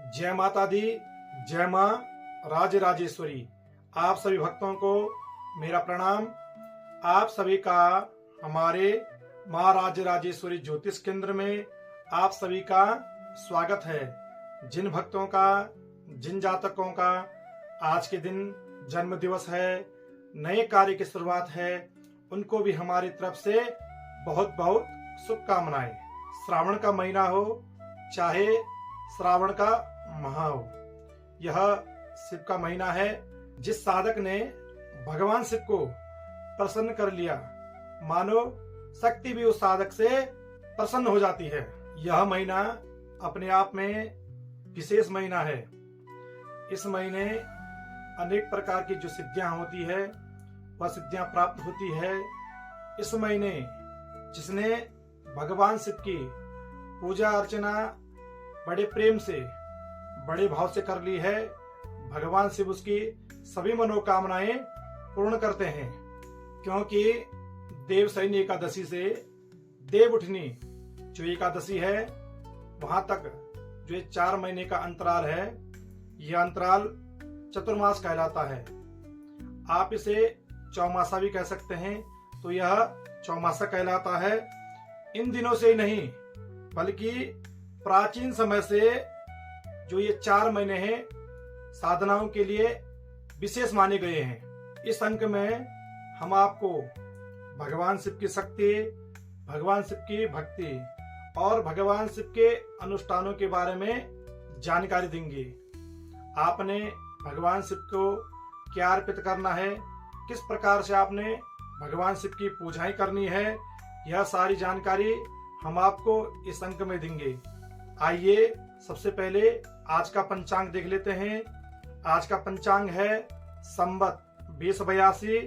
जय माता दी, जय माँ राजराजेश्वरी। आप सभी भक्तों को मेरा प्रणाम। आप सभी का हमारे माँ राजराजेश्वरी ज्योतिष केंद्र में आप सभी का स्वागत है। जिन भक्तों का, जिन जातकों का आज के दिन जन्म दिवस है, नए कार्य की शुरुआत है, उनको भी हमारी तरफ से बहुत बहुत शुभकामनाएं। श्रावण का महीना हो, चाहे श्रावण का माह हो, यह शिव का महीना है। जिस साधक ने भगवान शिव को प्रसन्न कर लिया, मानो शक्ति भी उस साधक से प्रसन्न हो जाती है। यह महीना अपने आप में विशेष महीना है। इस महीने अनेक प्रकार की जो सिद्धियां होती है, वह सिद्धियां प्राप्त होती है। इस महीने जिसने भगवान शिव की पूजा अर्चना बड़े प्रेम से, बड़े भाव से कर ली है, भगवान शिव उसकी सभी मनोकामनाएं पूर्ण करते हैं। क्योंकि देवशयनी एकादशी से देव उठनी जो एकादशी है, वहां तक जो ये 4 महीने का अंतराल है, यह अंतराल चतुर्मास कहलाता है। आप इसे चौमासा भी कह सकते हैं। तो यह चौमासा कहलाता है। इन दिनों से ही नहीं, बल्कि प्राचीन समय से जो ये 4 महीने हैं, साधनाओं के लिए विशेष माने गए हैं। इस अंक में हम आपको भगवान शिव की शक्ति, भगवान शिव की भक्ति और भगवान शिव के अनुष्ठानों के बारे में जानकारी देंगे। आपने भगवान शिव को क्या अर्पित करना है, किस प्रकार से आपने भगवान शिव की पूजाएं करनी है, यह सारी जानकारी हम आपको इस अंक में देंगे। आइए सबसे पहले आज का पंचांग देख लेते हैं। आज का पंचांग है संवत 2082,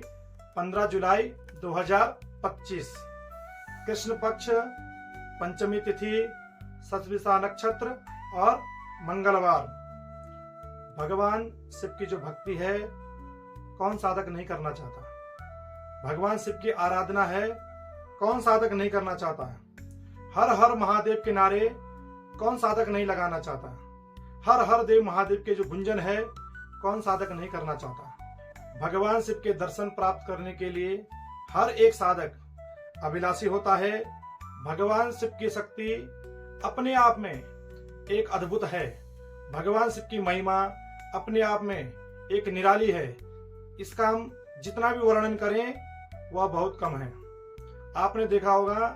15 जुलाई 2025, कृष्ण पक्ष, पंचमी तिथि, शतभिषा नक्षत्र और मंगलवार। भगवान शिव की जो भक्ति है, कौन साधक नहीं करना चाहता। भगवान शिव की आराधना है, कौन साधक नहीं करना चाहता है। हर हर महादेव के नारे कौन साधक नहीं लगाना चाहता। हर हर देव महादेव के जो गुंजन है, कौन साधक नहीं करना चाहता। भगवान शिव के दर्शन प्राप्त करने के लिए हर एक साधक अभिलाषी होता है। भगवान शिव की शक्ति अपने आप में एक अद्भुत है। भगवान शिव की महिमा अपने आप में एक निराली है। इसका हम जितना भी वर्णन करें वह बहुत कम है। आपने देखा होगा,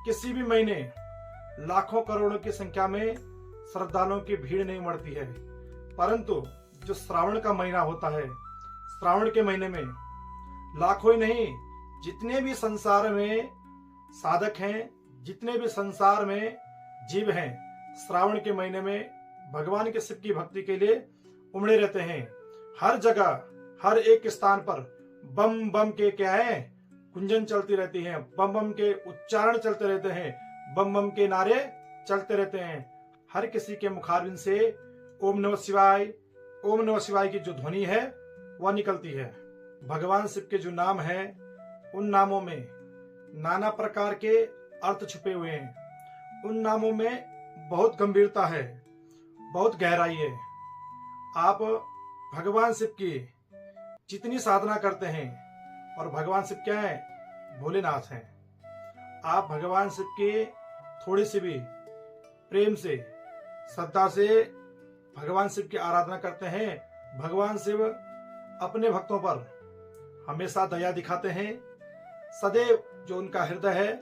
किसी भी महीने लाखों करोड़ों की संख्या में श्रद्धालुओं की भीड़ नहीं उमड़ती है, परंतु जो श्रावण का महीना होता है, श्रावण के महीने में लाखों ही नहीं, जितने भी संसार में साधक हैं, जितने भी संसार में जीव हैं, श्रावण के महीने में भगवान के शिव की भक्ति के लिए उमड़े रहते हैं। हर जगह, हर एक स्थान पर बम बम के क्या है, कुंजन चलती रहती है, बम बम के उच्चारण चलते रहते हैं, बम बम के नारे चलते रहते हैं। हर किसी के मुखारबिंद से ओम नमः शिवाय, ओम नमः शिवाय की जो ध्वनि है वह निकलती है। भगवान शिव के जो नाम है, उन नामों में नाना प्रकार के अर्थ छुपे हुए हैं। उन नामों में बहुत गंभीरता है, बहुत गहराई है। आप भगवान शिव की जितनी साधना करते हैं, और भगवान शिव क्या है, भोलेनाथ हैं, आप भगवान शिव के थोड़ी सी भी प्रेम से, श्रद्धा से भगवान शिव की आराधना करते हैं, भगवान शिव अपने भक्तों पर हमेशा दया दिखाते हैं। सदैव जो उनका हृदय है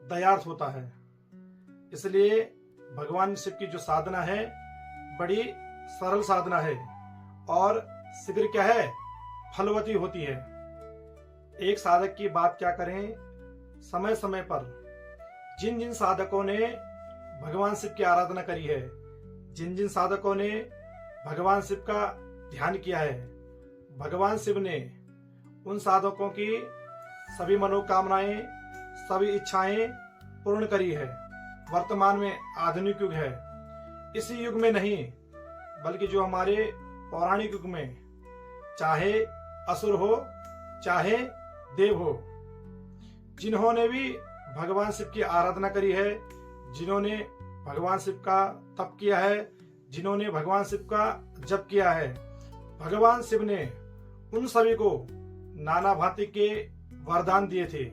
दयार्थ होता है। इसलिए भगवान शिव की जो साधना है, बड़ी सरल साधना है और शीघ्र क्या है, फलवती होती है। एक साधक की बात क्या करें, समय समय पर जिन जिन साधकों ने भगवान शिव की आराधना करी है, जिन जिन साधकों ने भगवान शिव का ध्यान किया है, भगवान शिव ने उन साधकों की सभी मनोकामनाएं, सभी इच्छाएं पूर्ण करी है। वर्तमान में आधुनिक युग है। इसी युग में नहीं, बल्कि जो हमारे पौराणिक युग में, चाहे असुर हो चाहे देव हो, जिन्होंने भी भगवान शिव की आराधना करी है, जिन्होंने भगवान शिव का तप किया है, जिन्होंने भगवान शिव का जप किया है। भगवान शिव ने उन सभी को नाना भांति के वरदान दिए थे।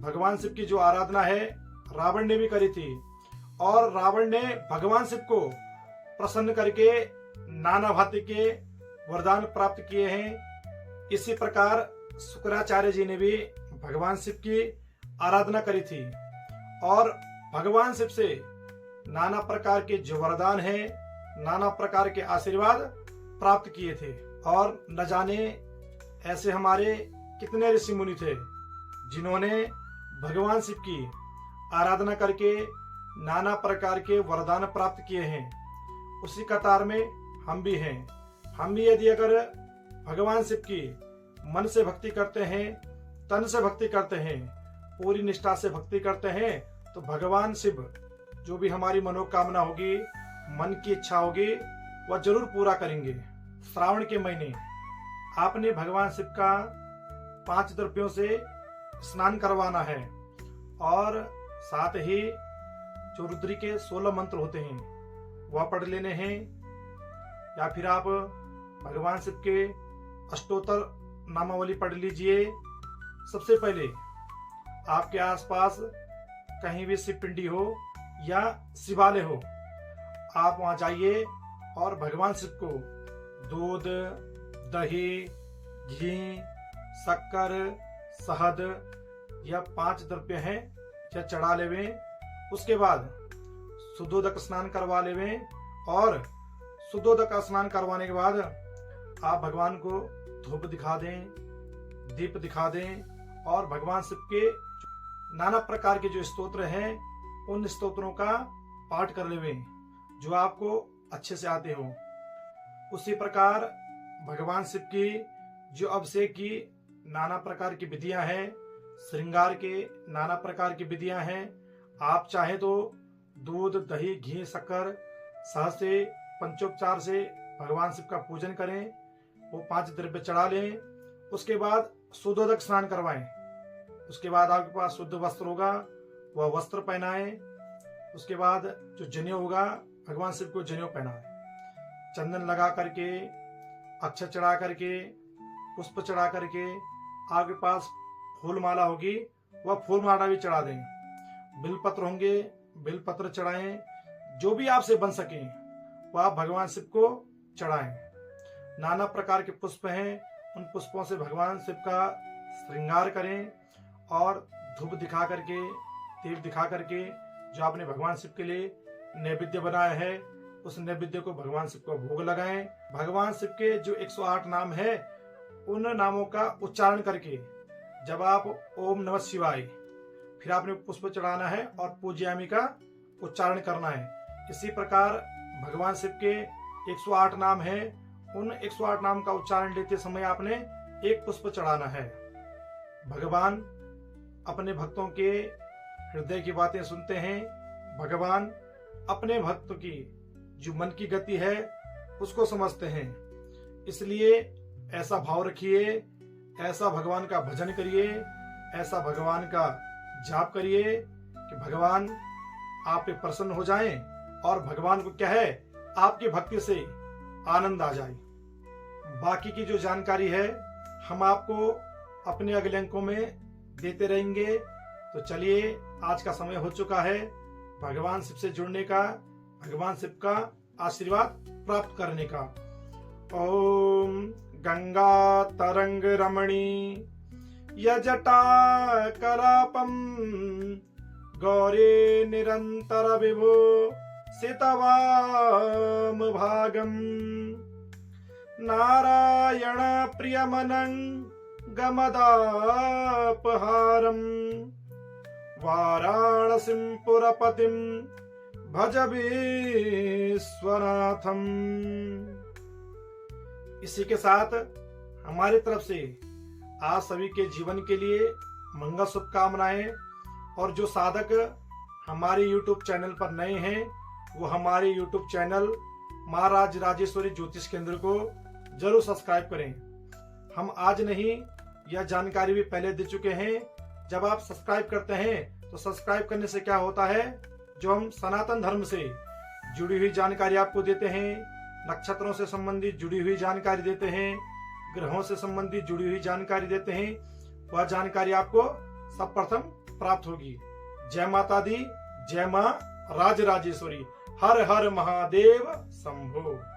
भगवान शिव की जो आराधना है रावण ने भी करी थी, और रावण ने भगवान शिव को प्रसन्न करके नाना भांति के वरदान प्राप्त किए हैं। इसी प्रकार शुक्राचार्य जी ने भी भगवान शिव की आराधना करी थी और भगवान शिव से नाना प्रकार के जो वरदान हैं, नाना प्रकार के आशीर्वाद प्राप्त किए थे। और न जाने ऐसे हमारे कितने ऋषि मुनि थे जिन्होंने भगवान शिव की आराधना करके नाना प्रकार के वरदान प्राप्त किए हैं। उसी कतार में हम भी हैं। हम भी यदि अगर भगवान शिव की मन से भक्ति करते हैं, तन से भक्ति करते हैं, पूरी निष्ठा से भक्ति करते हैं, तो भगवान शिव जो भी हमारी मनोकामना होगी, मन की इच्छा होगी, वह जरूर पूरा करेंगे। श्रावण के महीने आपने भगवान शिव का 5 द्रव्यों से स्नान करवाना है और साथ ही जो रुद्री के 16 मंत्र होते हैं वह पढ़ लेने हैं, या फिर आप भगवान शिव के अष्टोत्तर नामावली पढ़ लीजिए। सबसे पहले आपके आसपास कहीं भी शिव पिंडी हो या शिवालय हो, आप वहां जाइए और भगवान शिव को दूध, दही, घी, शक्कर, शहद यह 5 द्रव्य हैं, यह चढ़ा लेवें। उसके बाद शुद्धोदक स्नान करवा लेवें और शुद्धोदक स्नान करवाने के बाद आप भगवान को धूप दिखा दें, दीप दिखा दें और भगवान शिव के नाना प्रकार के जो स्तोत्र हैं उन स्तोत्रों का पाठ कर लेवें जो आपको अच्छे से आते हो। उसी प्रकार भगवान शिव की जो अभिषेक की नाना प्रकार की विधियां हैं, श्रृंगार के नाना प्रकार की विधियां हैं, आप चाहे तो दूध, दही, घी, शक्कर, शहद से पंचोपचार से भगवान शिव का पूजन करें, वो 5 द्रव्य चढ़ा लें। उसके बाद शुद्धोदक स्नान करवाएं। उसके बाद आपके पास शुद्ध वस्त्र होगा, वह वस्त्र पहनाएं। उसके बाद जो जनेऊ होगा, भगवान शिव को जनेऊ पहनाएं। चंदन लगा करके, अक्षत चढ़ा करके, पुष्प चढ़ा करके, आपके पास फूल माला होगी, वह फूल माला भी चढ़ा दें। बिलपत्र होंगे, बिलपत्र चढ़ाएं। जो भी आपसे बन सके वह आप भगवान शिव को चढ़ाएं। नाना प्रकार के पुष्प हैं, उन पुष्पों से भगवान शिव का श्रृंगार करें और धूप दिखा करके, दीप दिखा करके जो आपने भगवान शिव के लिए नैवेद्य बनाया है उस नैवेद्य को भगवान शिव को भोग लगाएं। भगवान शिव के जो 108 नाम है उन नामों का उच्चारण करके जब आप ओम नमः शिवाय, फिर आपने पुष्प चढ़ाना है और पूज्यामी का उच्चारण करना है। इसी प्रकार भगवान शिव के 108 नाम है, उन 108 नाम का उच्चारण लेते समय आपने एक पुष्प चढ़ाना है। भगवान अपने भक्तों के हृदय की बातें सुनते हैं। भगवान अपने भक्त की जो मन की गति है उसको समझते हैं। इसलिए ऐसा भाव रखिए, ऐसा भगवान का भजन करिए, ऐसा भगवान का जाप करिए कि भगवान आप पे प्रसन्न हो जाएं और भगवान को क्या है, आपकी भक्ति से आनंद आ जाए। बाकी की जो जानकारी है हम आपको अपने अगले अंकों में देते रहेंगे। तो चलिए, आज का समय हो चुका है भगवान शिव से जुड़ने का, भगवान शिव का आशीर्वाद प्राप्त करने का। ओम गंगा तरंग रमणी यजटा कलापम गौरी निरंतर विभो सितवाम भागम नारायण प्रियमनं गमदापहारम वाराणसीं पुरपतिं भज विश्वनाथम। इसी के साथ हमारी तरफ से आप सभी के जीवन के लिए मंगल शुभकामनाएं। और जो साधक हमारे YouTube चैनल पर नए हैं वो हमारे YouTube चैनल महाराज राजेश्वरी ज्योतिष केंद्र को जरूर सब्सक्राइब करें। हम आज नहीं, यह जानकारी भी पहले दे चुके हैं। जब आप सब्सक्राइब करते हैं तो सब्सक्राइब करने से क्या होता है, जो हम सनातन धर्म से जुड़ी हुई जानकारी आपको देते हैं, नक्षत्रों से संबंधित जुड़ी हुई जानकारी देते हैं, ग्रहों से संबंधित जुड़ी हुई जानकारी देते हैं। वह जानकारी आपको सर्वप्रथम प्राप्त होगी। जय माता दी, जय मां राजराजेश्वरी। हर हर महादेव शंभो।